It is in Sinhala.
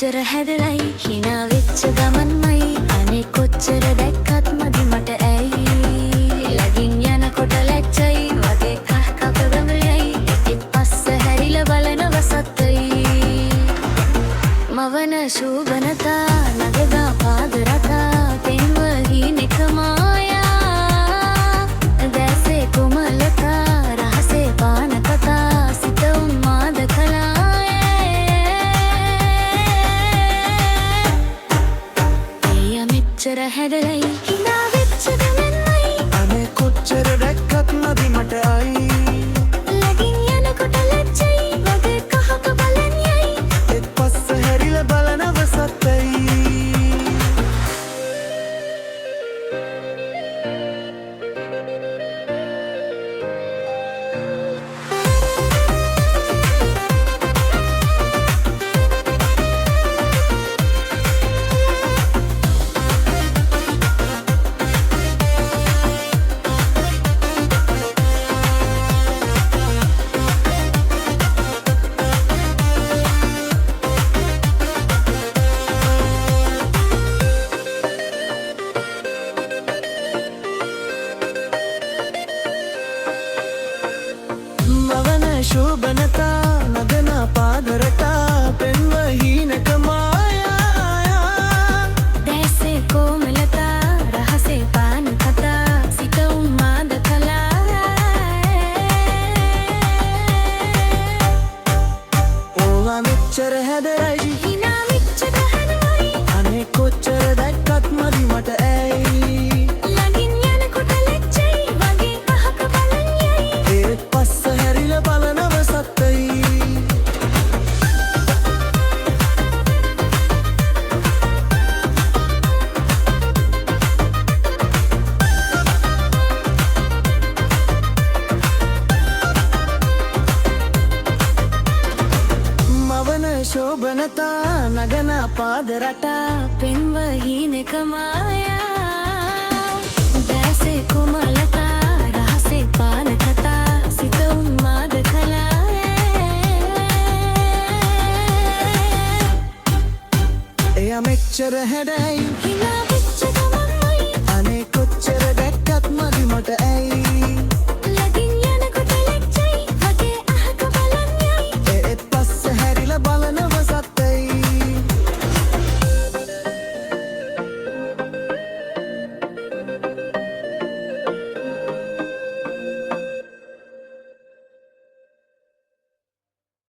මෙච්චර හැදලයි හිනා වෙච්ච ගමන්මයි අනේ කොච්චර දැක්කත් මදි මට ඇයි ලගින් යනකොට ලැජ්ජයි වගේ කකබඹයයි ඉතින් පස්ස හැරිලා බලනව සත්තයි මවන ශෝභනතා නගගා පාදරතා පෙන්ව හීනෙක මායා දැසේ කුමලතා රහසේ පාන කතා සිත උන්මාද කලා මෙච්චර හැදලයි හිනා වෙච්ච ගමන්මයි අනේ කොච්චර දැක්කත් නදි මට අයි ලගින් යනකොට ලැජ්ජයි වගේ කහක බලන් යයි එත් පස්ස හැරිලා බලනව සත්තයි शोभनता नगना पादरता पेन्व हीनक माया දැසේ කොමලතා රහසේ පාන කතා සිත උන්මාද කලා ඕවා මෙච්චර හැදලයි හිනා වෙච්ච ගහනමයි අනේ කොච්චර දැක්කත් මදි මට ඇයි ලගින් යනකොට ලැජ්ජයි වගේ කහක බලන් යයි ඒත් පස්ස හැරිලා බලනව සත්තයි මවන ශෝභනතා නගන පාදරටා පෙන්ව හීනෙක මායා දැසේ කුමලතා රහසේ පාන කතා සිත උන්මාද කලා එයා මෙච්චර හැඩයි හිනා